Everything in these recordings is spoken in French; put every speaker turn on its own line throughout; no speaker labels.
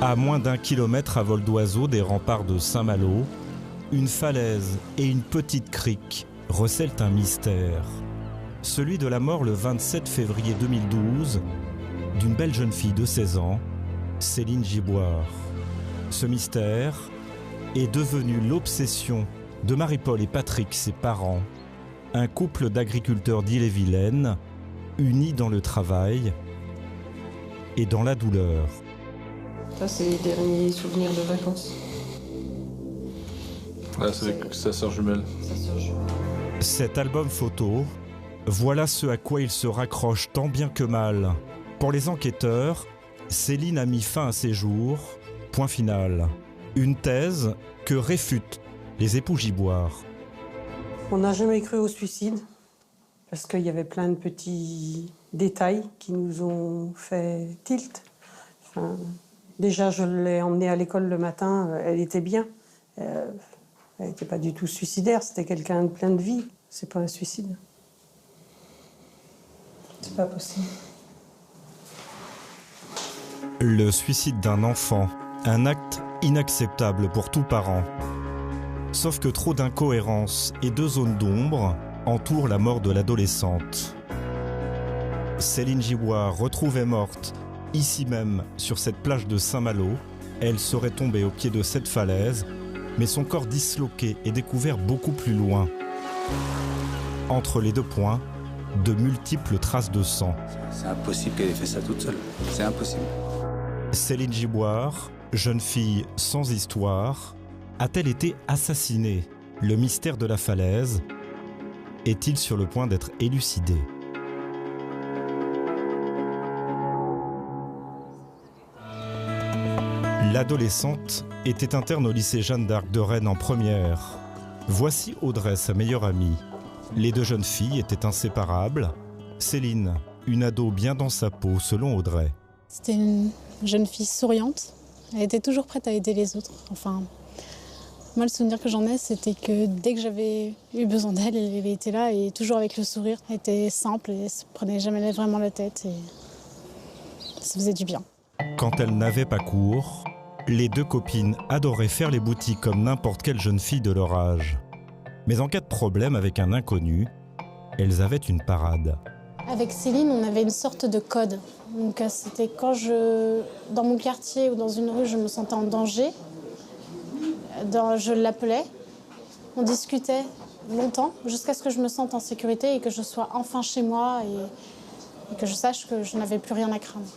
À moins d'1 kilomètre à vol d'oiseau des remparts de Saint-Malo, une falaise et une petite crique recèlent un mystère. Celui de la mort le 27 février 2012 d'une belle jeune fille de 16 ans, Céline Giboire. Ce mystère est devenu l'obsession de Marie-Paul et Patrick, ses parents, un couple d'agriculteurs d'Ille-et-Vilaine, unis dans le travail et dans la douleur.
Ça, c'est les derniers souvenirs de vacances.
Ah, c'est avec sa sœur jumelle.
Cet album photo, voilà ce à quoi il se raccroche tant bien que mal. Pour les enquêteurs, Céline a mis fin à ses jours, point final. Une thèse que réfutent les époux Giboire.
On n'a jamais cru au suicide, parce qu'il y avait plein de petits détails qui nous ont fait tilt. Enfin, déjà, je l'ai emmenée à l'école le matin, elle était bien. Elle n'était pas du tout suicidaire, c'était quelqu'un de plein de vie. C'est pas un suicide. C'est pas possible.
Le suicide d'un enfant, un acte inacceptable pour tout parent. Sauf que trop d'incohérences et de zones d'ombre entourent la mort de l'adolescente. Céline Giboire, retrouvée morte, ici même, sur cette plage de Saint-Malo, elle serait tombée au pied de cette falaise, mais son corps disloqué est découvert beaucoup plus loin. Entre les deux points, de multiples traces de sang.
C'est impossible qu'elle ait fait ça toute seule. C'est impossible.
Céline Giboire, jeune fille sans histoire, a-t-elle été assassinée? Le mystère de la falaise est-il sur le point d'être élucidé? L'adolescente était interne au lycée Jeanne d'Arc de Rennes en première. Voici Audrey, sa meilleure amie. Les deux jeunes filles étaient inséparables. Céline, une ado bien dans sa peau, selon Audrey.
C'était une jeune fille souriante. Elle était toujours prête à aider les autres. Enfin, moi, le souvenir que j'en ai, c'était que dès que j'avais eu besoin d'elle, elle avait été là et toujours avec le sourire. Elle était simple et elle se prenait jamais vraiment la tête et ça faisait du bien.
Quand elle n'avait pas cours, les deux copines adoraient faire les boutiques comme n'importe quelle jeune fille de leur âge. Mais en cas de problème avec un inconnu, elles avaient une parade.
Avec Céline, on avait une sorte de code. Donc c'était quand dans mon quartier ou dans une rue, je me sentais en danger, je l'appelais, on discutait longtemps jusqu'à ce que je me sente en sécurité et que je sois enfin chez moi et que je sache que je n'avais plus rien à craindre.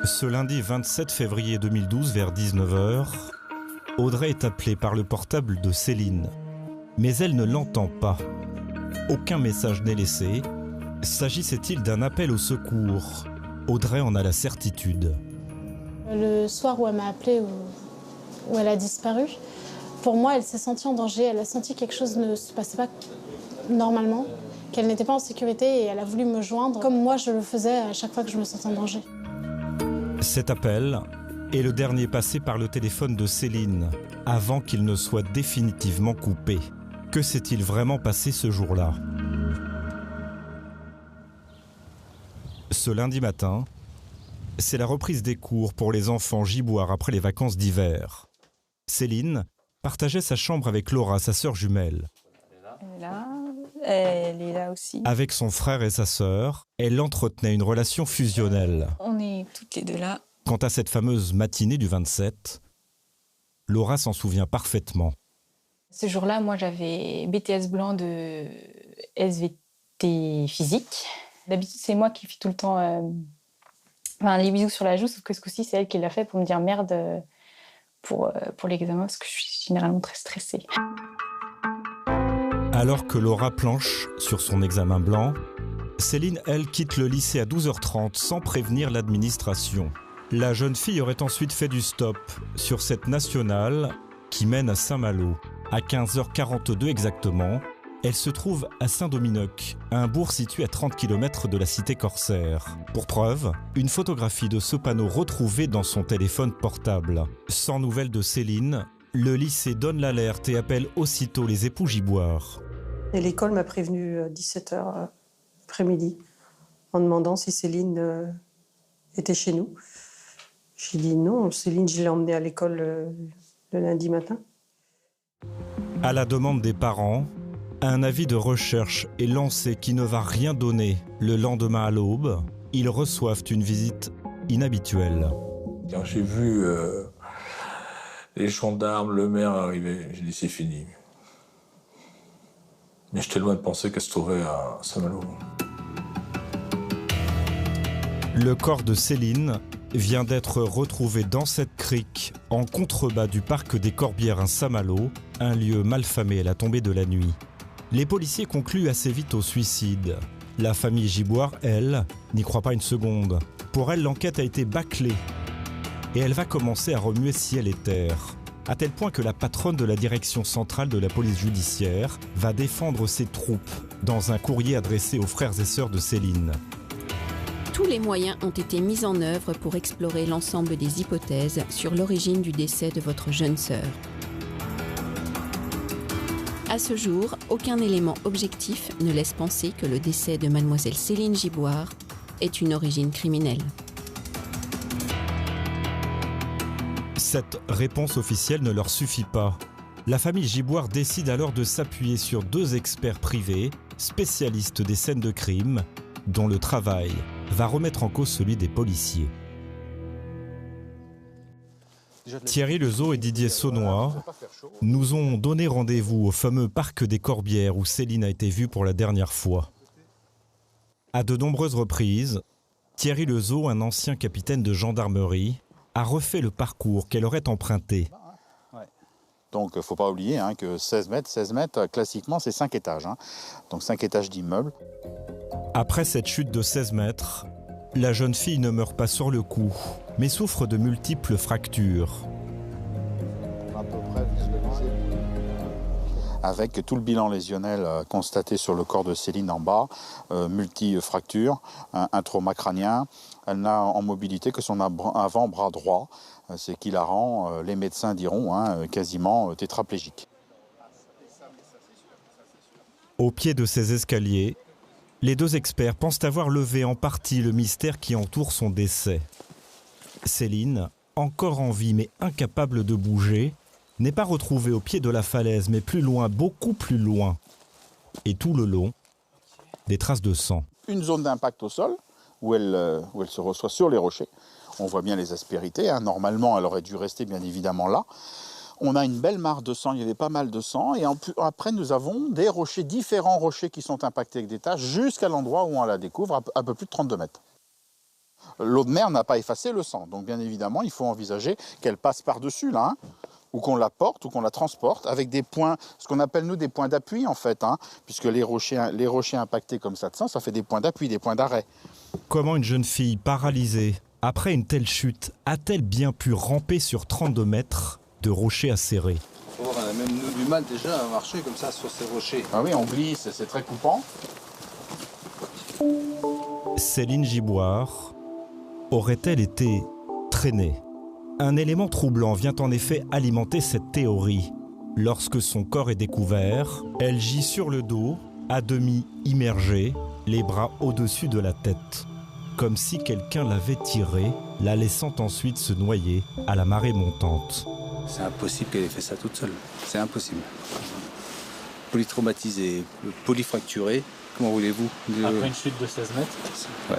Ce lundi 27 février 2012, vers 19h, Audrey est appelée par le portable de Céline. Mais elle ne l'entend pas. Aucun message n'est laissé. S'agissait-il d'un appel au secours? Audrey en a la certitude.
Le soir où elle m'a appelée, où elle a disparu, pour moi, elle s'est sentie en danger. Elle a senti que quelque chose ne se passait pas normalement, qu'elle n'était pas en sécurité et elle a voulu me joindre, comme moi je le faisais à chaque fois que je me sentais en danger.
Cet appel est le dernier passé par le téléphone de Céline, avant qu'il ne soit définitivement coupé. Que s'est-il vraiment passé ce jour-là? Ce lundi matin, c'est la reprise des cours pour les enfants Giboire après les vacances d'hiver. Céline partageait sa chambre avec Laura, sa sœur jumelle.
Elle est là aussi.
Avec son frère et sa sœur, elle entretenait une relation fusionnelle.
On est toutes les deux là.
Quant à cette fameuse matinée du 27, Laura s'en souvient parfaitement.
Ce jour-là, moi, j'avais BTS blanc de SVT physique. D'habitude, c'est moi qui fais tout le temps les bisous sur la joue, sauf que ce coup-ci, c'est elle qui l'a fait pour me dire merde pour l'examen, parce que je suis généralement très stressée.
Alors que Laura planche sur son examen blanc, Céline, elle, quitte le lycée à 12h30 sans prévenir l'administration. La jeune fille aurait ensuite fait du stop sur cette nationale qui mène à Saint-Malo. À 15h42 exactement, elle se trouve à Saint-Dominoque, un bourg situé à 30 km de la cité corsaire. Pour preuve, une photographie de ce panneau retrouvée dans son téléphone portable. Sans nouvelles de Céline, le lycée donne l'alerte et appelle aussitôt les époux Giboire.
Et l'école m'a prévenu 17h après-midi en demandant si Céline était chez nous. J'ai dit non, Céline, je l'ai emmenée à l'école le lundi matin.
À la demande des parents, un avis de recherche est lancé qui ne va rien donner. Le lendemain à l'aube, ils reçoivent une visite inhabituelle.
Quand j'ai vu les gendarmes, le maire arriver, j'ai dit c'est fini. Mais j'étais loin de penser qu'elle se trouvait à Saint-Malo.
Le corps de Céline vient d'être retrouvé dans cette crique en contrebas du parc des Corbières à Saint-Malo, un lieu malfamé à la tombée de la nuit. Les policiers concluent assez vite au suicide. La famille Giboire, elle, n'y croit pas une seconde. Pour elle, l'enquête a été bâclée. Et elle va commencer à remuer ciel et terre. À tel point que la patronne de la direction centrale de la police judiciaire va défendre ses troupes dans un courrier adressé aux frères et sœurs de Céline.
Tous les moyens ont été mis en œuvre pour explorer l'ensemble des hypothèses sur l'origine du décès de votre jeune sœur. À ce jour, aucun élément objectif ne laisse penser que le décès de mademoiselle Céline Giboire est une origine criminelle.
Cette réponse officielle ne leur suffit pas. La famille Giboire décide alors de s'appuyer sur 2 experts privés, spécialistes des scènes de crime, dont le travail va remettre en cause celui des policiers. Thierry Lezeau et Didier Saunois nous ont donné rendez-vous au fameux parc des Corbières où Céline a été vue pour la dernière fois. À de nombreuses reprises, Thierry Lezeau, un ancien capitaine de gendarmerie, a refait le parcours qu'elle aurait emprunté.
Donc il ne faut pas oublier que 16 mètres, classiquement c'est 5 étages. Donc 5 étages d'immeuble.
Après cette chute de 16 mètres, la jeune fille ne meurt pas sur le coup, mais souffre de multiples fractures.
À peu près visualisé. Avec tout le bilan lésionnel constaté sur le corps de Céline en bas, multi-fractures, un trauma crânien. Elle n'a en mobilité que son avant-bras droit, ce qui la rend, les médecins diront, quasiment tétraplégique.
Au pied de ces escaliers, les 2 experts pensent avoir levé en partie le mystère qui entoure son décès. Céline, encore en vie mais incapable de bouger, n'est pas retrouvée au pied de la falaise, mais plus loin, beaucoup plus loin. Et tout le long, des traces de sang.
Une zone d'impact au sol, où elle se reçoit sur les rochers. On voit bien les aspérités. Normalement, elle aurait dû rester bien évidemment là. On a une belle mare de sang, il y avait pas mal de sang. Et après, nous avons des rochers, différents rochers qui sont impactés avec des taches, jusqu'à l'endroit où on la découvre, à peu plus de 32 mètres. L'eau de mer n'a pas effacé le sang. Donc bien évidemment, il faut envisager qu'elle passe par-dessus, là, ou qu'on la porte, ou qu'on la transporte, avec des points, ce qu'on appelle nous des points d'appui, en fait, puisque les rochers impactés comme ça de sang, ça fait des points d'appui, des points d'arrêt. Comment une jeune fille paralysée, après une telle chute, a-t-elle bien pu ramper sur 32 mètres de rochers acérés?
On a même nous du mal déjà à marcher comme ça sur ces rochers.
Ah oui, on glisse, c'est très coupant.
Céline Giboire aurait-elle été traînée? Un élément troublant vient en effet alimenter cette théorie. Lorsque son corps est découvert, elle gît sur le dos, à demi immergée, les bras au-dessus de la tête, comme si quelqu'un l'avait tirée, la laissant ensuite se noyer à la marée montante.
C'est impossible qu'elle ait fait ça toute seule. C'est impossible. Polytraumatisée, polyfracturée, comment voulez-vous?
Après une chute de 16 mètres?
Ouais.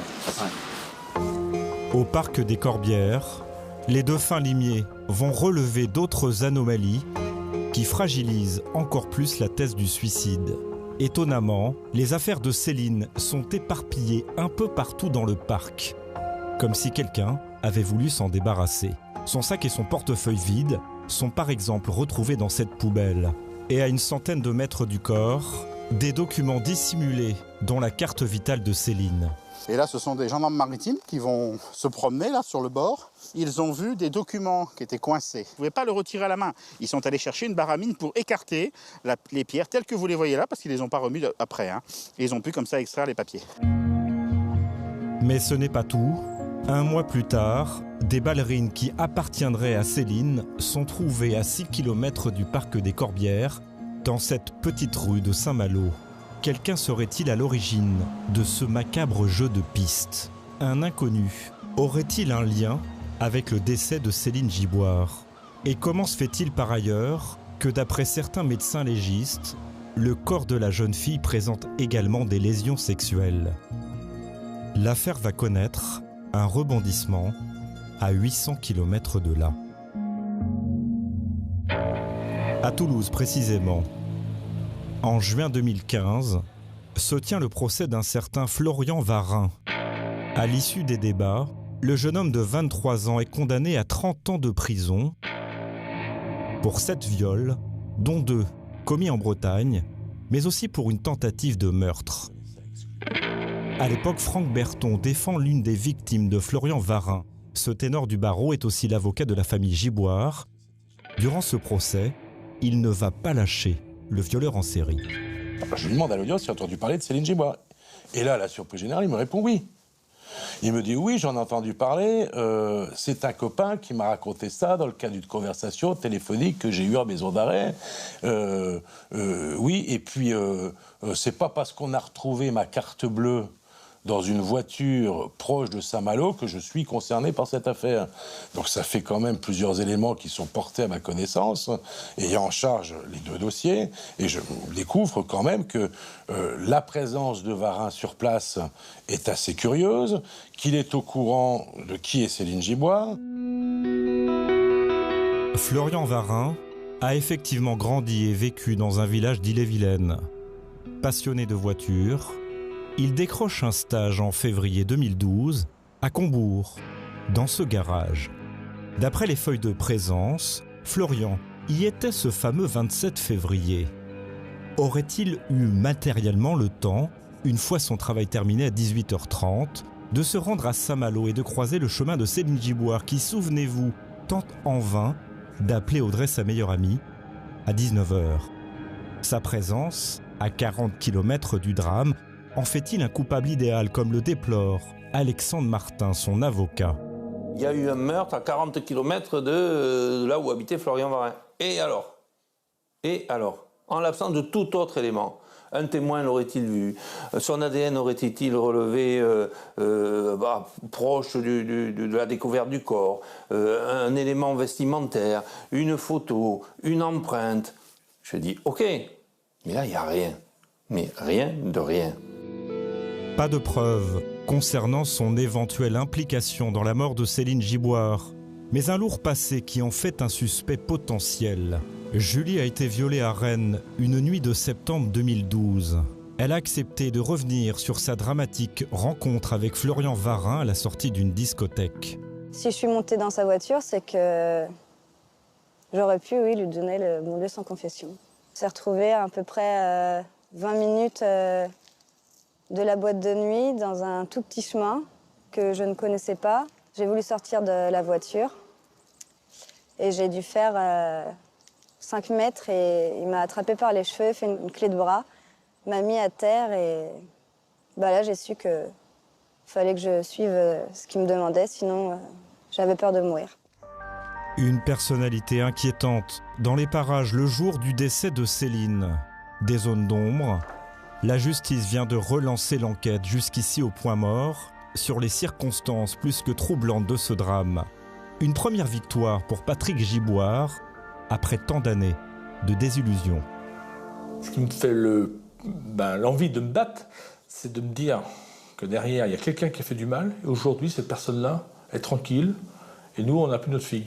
Au parc des Corbières, les dauphins limiers vont relever d'autres anomalies qui fragilisent encore plus la thèse du suicide. Étonnamment, les affaires de Céline sont éparpillées un peu partout dans le parc, comme si quelqu'un avait voulu s'en débarrasser. Son sac et son portefeuille vides sont par exemple retrouvés dans cette poubelle. Et à une centaine de mètres du corps, des documents dissimulés, dont la carte vitale de Céline.
Et là, ce sont des gendarmes maritimes qui vont se promener là sur le bord. Ils ont vu des documents qui étaient coincés. Vous ne pouvez pas le retirer à la main. Ils sont allés chercher une baramine pour écarter les pierres telles que vous les voyez là, parce qu'ils ne les ont pas remues après. Et ils ont pu comme ça extraire les papiers.
Mais ce n'est pas tout. Un mois plus tard, des ballerines qui appartiendraient à Céline sont trouvées à 6 km du parc des Corbières, dans cette petite rue de Saint-Malo. Quelqu'un serait-il à l'origine de ce macabre jeu de piste? Un inconnu aurait-il un lien avec le décès de Céline Giboire. Et comment se fait-il par ailleurs que d'après certains médecins légistes, le corps de la jeune fille présente également des lésions sexuelles? L'affaire va connaître un rebondissement à 800 km de là. À Toulouse précisément, en juin 2015, se tient le procès d'un certain Florian Varin. À l'issue des débats, le jeune homme de 23 ans est condamné à 30 ans de prison pour 7 viols, dont 2 commis en Bretagne, mais aussi pour une tentative de meurtre. À l'époque, Franck Berton défend l'une des victimes de Florian Varin. Ce ténor du barreau est aussi l'avocat de la famille Giboire. Durant ce procès, il ne va pas lâcher le violeur en série.
Je lui demande à l'audience s'il a entendu parler de Céline Giboire. Et là, la surprise générale, il me répond oui. Il me dit oui, j'en ai entendu parler. C'est un copain qui m'a raconté ça dans le cadre d'une conversation téléphonique que j'ai eue en maison d'arrêt. Oui, et puis c'est pas parce qu'on a retrouvé ma carte bleue dans une voiture proche de Saint-Malo que je suis concerné par cette affaire. Donc ça fait quand même plusieurs éléments qui sont portés à ma connaissance, ayant en charge les 2 dossiers, et je découvre quand même que la présence de Varin sur place est assez curieuse, qu'il est au courant de qui est Céline Giboire.
Florian Varin a effectivement grandi et vécu dans un village d'Ille-et-Vilaine. Passionné de voitures, il décroche un stage en février 2012 à Combourg, dans ce garage. D'après les feuilles de présence, Florian y était ce fameux 27 février. Aurait-il eu matériellement le temps, une fois son travail terminé à 18h30, de se rendre à Saint-Malo et de croiser le chemin de Céline Giboire qui, souvenez-vous, tente en vain d'appeler Audrey, sa meilleure amie, à 19h. Sa présence, à 40 km du drame, en fait-il un coupable idéal, comme le déplore Alexandre Martin, son avocat?
Il y a eu un meurtre à 40 km de là où habitait Florian Varin. Et alors? En l'absence de tout autre élément, un témoin l'aurait-il vu? Son ADN aurait-il relevé proche de la découverte du corps? Un élément vestimentaire, une photo, une empreinte? Je dis ok, mais là il n'y a rien. Mais rien de rien.
Pas de preuves concernant son éventuelle implication dans la mort de Céline Giboire, mais un lourd passé qui en fait un suspect potentiel. Julie a été violée à Rennes une nuit de septembre 2012. Elle a accepté de revenir sur sa dramatique rencontre avec Florian Varin à la sortie d'une discothèque.
Si je suis montée dans sa voiture, c'est que j'aurais pu, lui donner mon lieu sans confession. On s'est retrouvés à peu près 20 minutes de la boîte de nuit dans un tout petit chemin que je ne connaissais pas. J'ai voulu sortir de la voiture et j'ai dû faire 5 mètres et il m'a attrapé par les cheveux, fait une clé de bras, m'a mis à terre et là j'ai su qu'il fallait que je suive ce qu'il me demandait, sinon j'avais peur de mourir.
Une personnalité inquiétante dans les parages le jour du décès de Céline. Des zones d'ombre. La justice vient de relancer l'enquête jusqu'ici au point mort sur les circonstances plus que troublantes de ce drame. Une première victoire pour Patrick Giboire après tant d'années de désillusion.
Ce qui me fait l'envie de me battre, c'est de me dire que derrière, il y a quelqu'un qui a fait du mal, et aujourd'hui, cette personne-là est tranquille, et nous, on n'a plus notre fille.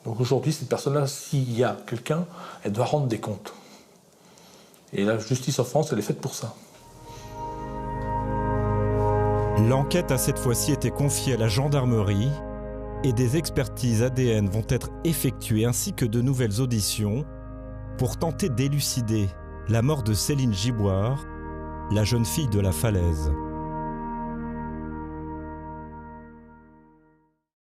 Donc aujourd'hui, cette personne-là, s'il y a quelqu'un, elle doit rendre des comptes. Et la justice en France, elle est faite pour ça.
L'enquête a cette fois-ci été confiée à la gendarmerie et des expertises ADN vont être effectuées ainsi que de nouvelles auditions pour tenter d'élucider la mort de Céline Giboire, la jeune fille de la falaise.